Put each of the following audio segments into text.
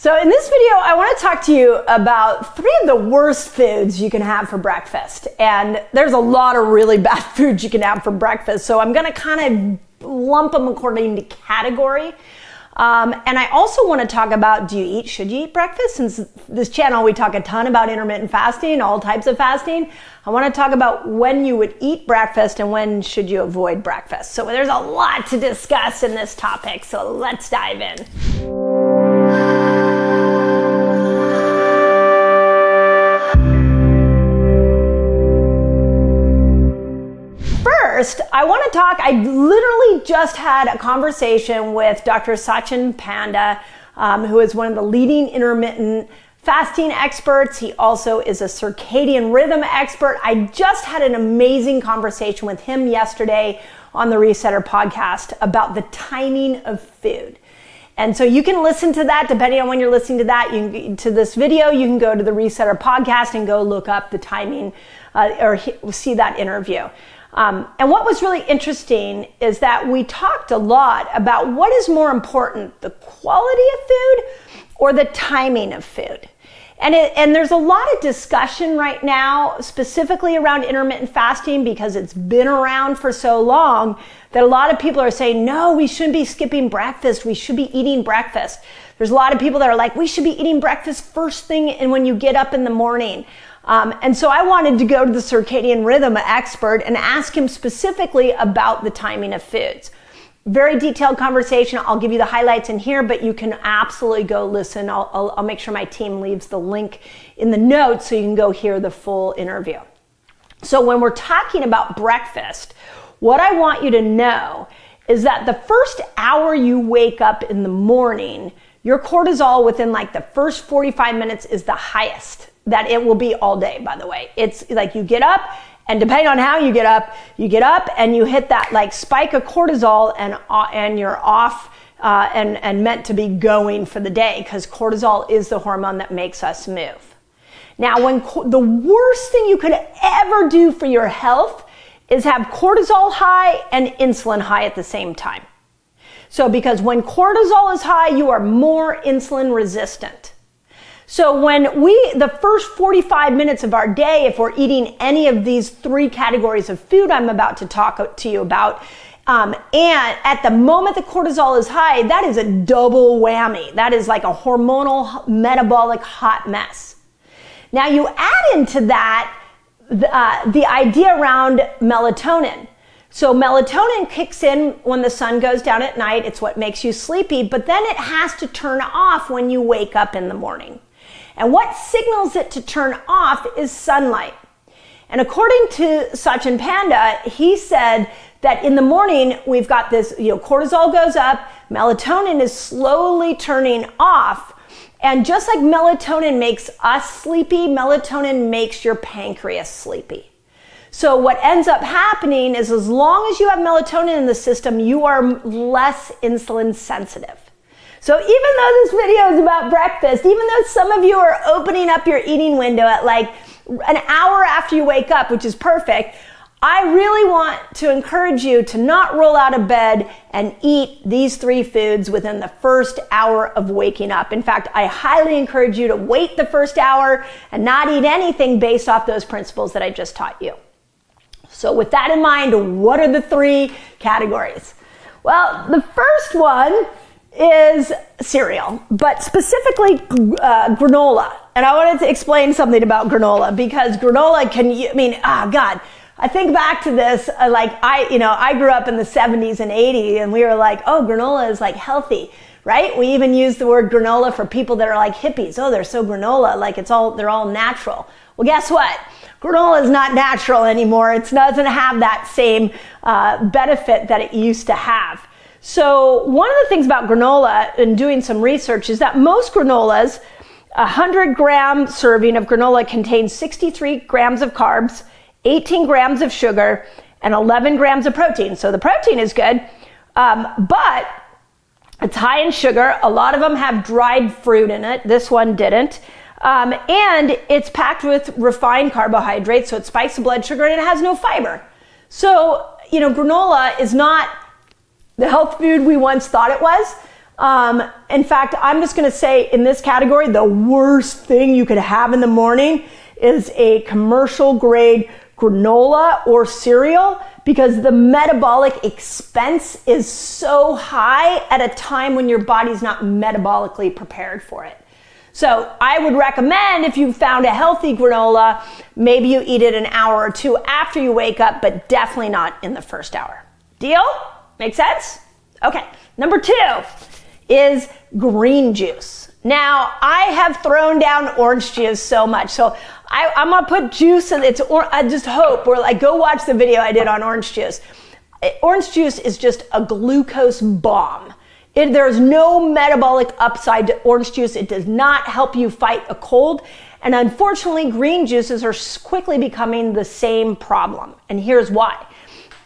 So in this video, I want to talk to you about 3 of the worst foods you can have for breakfast. And there's a lot of really bad foods you can have for breakfast. So I'm going to kind of lump them according to category. And I also want to talk about, should you eat breakfast? Since this channel, we talk a ton about intermittent fasting, all types of fasting. I want to talk about when you would eat breakfast and when should you avoid breakfast. So there's a lot to discuss in this topic. So let's dive in. First, I want to talk, I literally just had a conversation with Dr. Sachin Panda, who is one of the leading intermittent fasting experts. He also is a circadian rhythm expert. I just had an amazing conversation with him yesterday on the Resetter podcast about the timing of food. And so you can listen to that depending on when you're listening to that. To this video, you can go to the Resetter podcast and go look up the timing or see that interview. And what was really interesting is that we talked a lot about what is more important, the quality of food or the timing of food. And there's a lot of discussion right now, specifically around intermittent fasting, because it's been around for so long that a lot of people are saying, no, we shouldn't be skipping breakfast. We should be eating breakfast. There's a lot of people that are like, we should be eating breakfast first thing and when you get up in the morning. And so I wanted to go to the circadian rhythm expert and ask him specifically about the timing of foods. Very detailed conversation. I'll give you the highlights in here, but you can absolutely go listen. I'll make sure my team leaves the link in the notes so you can go hear the full interview. So when we're talking about breakfast, what I want you to know is that the first hour you wake up in the morning, your cortisol within like the first 45 minutes is the highest that it will be all day, by the way. It's like you get up, and depending on how you get up and you hit that like spike of cortisol and you're off and meant to be going for the day, because cortisol is the hormone that makes us move. Now, the worst thing you could ever do for your health is have cortisol high and insulin high at the same time. So because when cortisol is high, you are more insulin resistant. So when the first 45 minutes of our day, if we're eating any of these 3 categories of food I'm about to talk to you about, and at the moment the cortisol is high, that is a double whammy. That is like a hormonal metabolic hot mess. Now you add into that the idea around melatonin. So melatonin kicks in when the sun goes down at night. It's what makes you sleepy, but then it has to turn off when you wake up in the morning. And what signals it to turn off is sunlight. And according to Sachin Panda, he said that in the morning, we've got this, cortisol goes up, melatonin is slowly turning off. And just like melatonin makes us sleepy, melatonin makes your pancreas sleepy. So what ends up happening is as long as you have melatonin in the system, you are less insulin sensitive. So even though this video is about breakfast, even though some of you are opening up your eating window at like an hour after you wake up, which is perfect, I really want to encourage you to not roll out of bed and eat these 3 foods within the first hour of waking up. In fact, I highly encourage you to wait the first hour and not eat anything based off those principles that I just taught you. So with that in mind, what are the 3 categories? Well, the first one is cereal, but specifically granola. And I wanted to explain something about granola, because granola I think back to this, I grew up in the 70s and 80s, and we were like, oh, granola is like healthy, right? We even use the word granola for people that are like hippies. Oh, they're so granola, like they're all natural. Well, guess what? Granola is not natural anymore. It doesn't have that same benefit that it used to have. So one of the things about granola, and doing some research, is that most granolas, 100-gram serving of granola contains 63 grams of carbs, 18 grams of sugar, and 11 grams of protein. So the protein is good, but it's high in sugar. A lot of them have dried fruit in it. This one didn't. And it's packed with refined carbohydrates, so it spikes the blood sugar, and it has no fiber. So, granola is not the health food we once thought it was. In fact, I'm just going to say in this category, the worst thing you could have in the morning is a commercial grade granola or cereal, because the metabolic expense is so high at a time when your body's not metabolically prepared for it. So I would recommend, if you found a healthy granola, maybe you eat it an hour or two after you wake up, but definitely not in the first hour. Deal? Make sense? Okay. Number 2 is green juice. Now, I have thrown down orange juice so much, so I'm gonna put juice in it. I just hope, or like go watch the video I did on orange juice. Orange juice is just a glucose bomb. There's no metabolic upside to orange juice. It does not help you fight a cold. And unfortunately, green juices are quickly becoming the same problem. And here's why.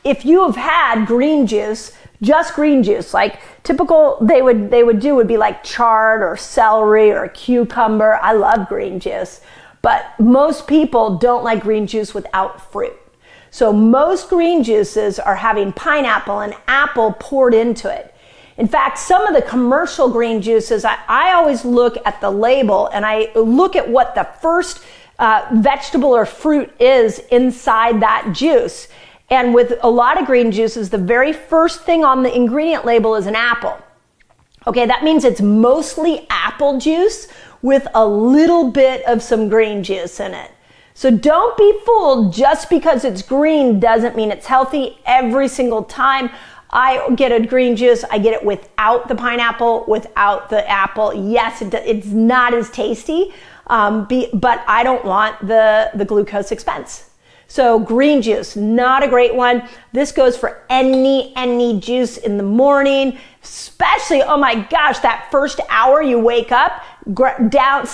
If you have had green juice, just green juice, like typical they would do would be like chard or celery or cucumber. I love green juice, but most people don't like green juice without fruit. So most green juices are having pineapple and apple poured into it. In fact, some of the commercial green juices, I always look at the label and I look at what the first vegetable or fruit is inside that juice. And with a lot of green juices, the very first thing on the ingredient label is an apple. Okay, that means it's mostly apple juice with a little bit of some green juice in it. So don't be fooled. Just because it's green doesn't mean it's healthy. Every single time I get a green juice, I get it without the pineapple, without the apple. Yes, it's not as tasty, but I don't want the glucose expense. So green juice, not a great one. This goes for any juice in the morning, especially, oh my gosh, that first hour you wake up, down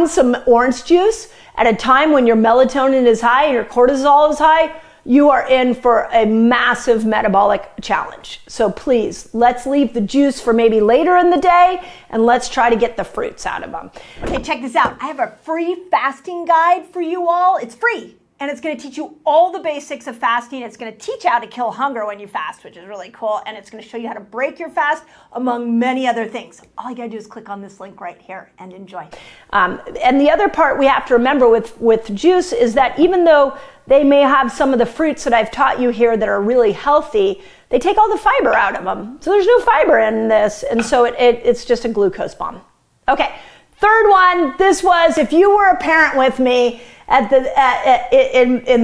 some orange juice at a time when your melatonin is high and your cortisol is high. You are in for a massive metabolic challenge. So please, let's leave the juice for maybe later in the day and let's try to get the fruits out of them. Okay, check this out. I have a free fasting guide for you all. It's free. And it's going to teach you all the basics of fasting. It's going to teach you how to kill hunger when you fast, which is really cool. And it's going to show you how to break your fast, among many other things. All you got to do is click on this link right here and enjoy. And the other part we have to remember with juice is that even though they may have some of the fruits that I've taught you here that are really healthy, they take all the fiber out of them. So there's no fiber in this. And so it's just a glucose bomb. Okay, third one. This was, if you were a parent with me, in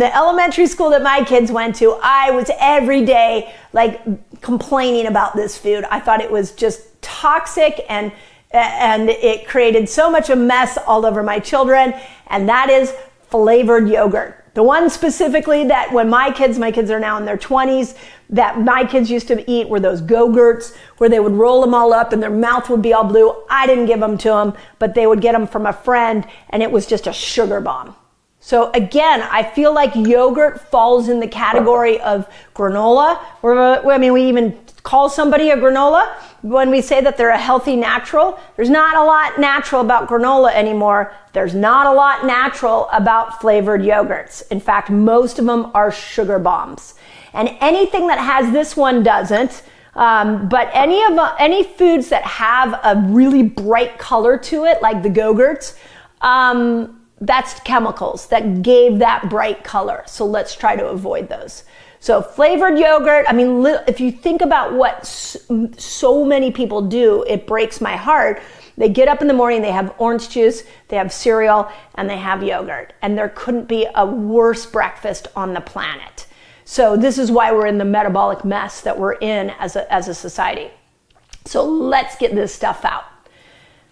the elementary school that my kids went to, I was every day like complaining about this food. I thought it was just toxic and it created so much a mess all over my children, and that is flavored yogurt. The one specifically that when my kids are now in their 20s, that my kids used to eat were those Go-Gurts, where they would roll them all up and their mouth would be all blue. I didn't give them to them, but they would get them from a friend, and it was just a sugar bomb. So again, I feel like yogurt falls in the category of granola. We even call somebody a granola when we say that they're a healthy natural. There's not a lot natural about granola anymore. There's not a lot natural about flavored yogurts. In fact, most of them are sugar bombs. And anything that has this one doesn't. But any foods that have a really bright color to it, like the Go-Gurts, that's chemicals that gave that bright color. So let's try to avoid those. So flavored yogurt, if you think about what so many people do, it breaks my heart. They get up in the morning, they have orange juice, they have cereal, and they have yogurt. And there couldn't be a worse breakfast on the planet. So this is why we're in the metabolic mess that we're in as a society. So let's get this stuff out.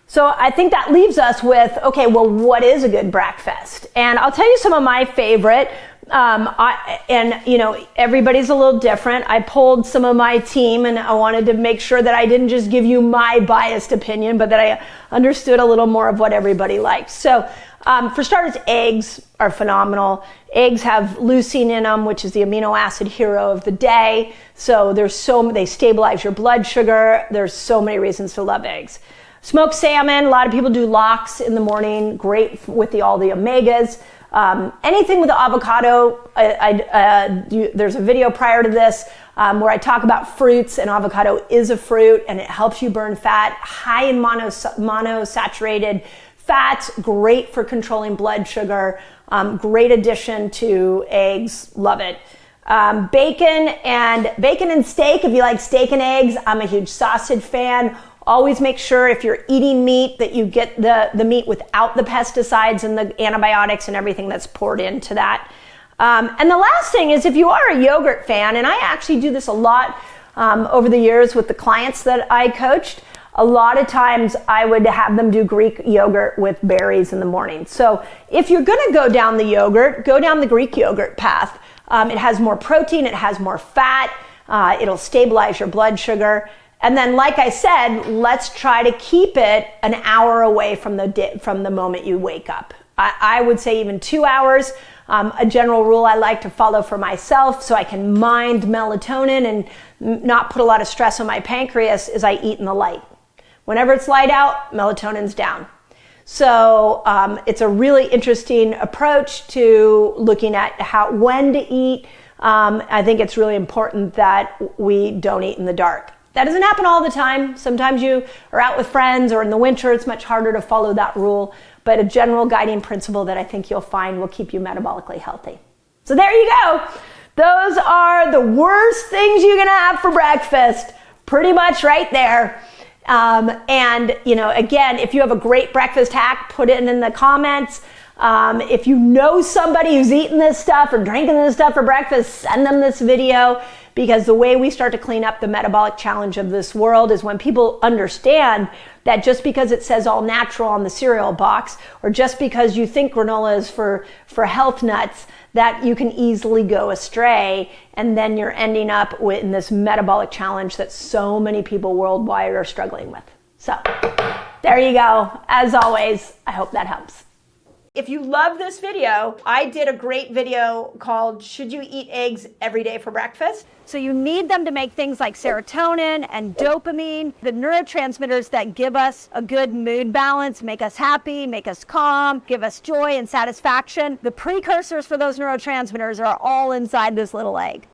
So I think that leaves us with, okay, well, what is a good breakfast? And I'll tell you some of my favorite. Everybody's a little different. I polled some of my team, and I wanted to make sure that I didn't just give you my biased opinion, but that I understood a little more of what everybody likes. So for starters, eggs are phenomenal. Eggs have leucine in them, which is the amino acid hero of the day. So they stabilize your blood sugar. There's so many reasons to love eggs. Smoked salmon, a lot of people do lox in the morning, great with all the omegas. Anything with the avocado, there's a video prior to this. where I talk about fruits, and avocado is a fruit and it helps you burn fat, high in monosaturated fats, great for controlling blood sugar, great addition to eggs, love it. Bacon and steak, if you like steak and eggs, I'm a huge sausage fan. Always make sure if you're eating meat that you get the meat without the pesticides and the antibiotics and everything that's poured into that. And the last thing is, if you are a yogurt fan, and I actually do this a lot over the years with the clients that I coached, a lot of times I would have them do Greek yogurt with berries in the morning. So if you're gonna go down the yogurt, go down the Greek yogurt path. It has more protein, it has more fat, it'll stabilize your blood sugar. And then, like I said, let's try to keep it an hour away from the moment you wake up. I would say even 2 hours. A general rule I like to follow for myself so I can mind melatonin and not put a lot of stress on my pancreas is I eat in the light. Whenever it's light out, melatonin's down. So it's a really interesting approach to looking at when to eat. I think it's really important that we don't eat in the dark. That doesn't happen all the time. Sometimes you are out with friends, or in the winter it's much harder to follow that rule, but a general guiding principle that I think you'll find will keep you metabolically healthy. So there you go. Those are the worst things you're gonna have for breakfast, pretty much right there. And again, if you have a great breakfast hack, put it in the comments. If you know somebody who's eating this stuff or drinking this stuff for breakfast, send them this video, because the way we start to clean up the metabolic challenge of this world is when people understand that just because it says all natural on the cereal box, or just because you think granola is for health nuts, that you can easily go astray, and then you're ending up in this metabolic challenge that so many people worldwide are struggling with. So there you go. As always, I hope that helps. If you love this video, I did a great video called Should You Eat Eggs Every Day for Breakfast? So you need them to make things like serotonin and dopamine, the neurotransmitters that give us a good mood balance, make us happy, make us calm, give us joy and satisfaction. The precursors for those neurotransmitters are all inside this little egg.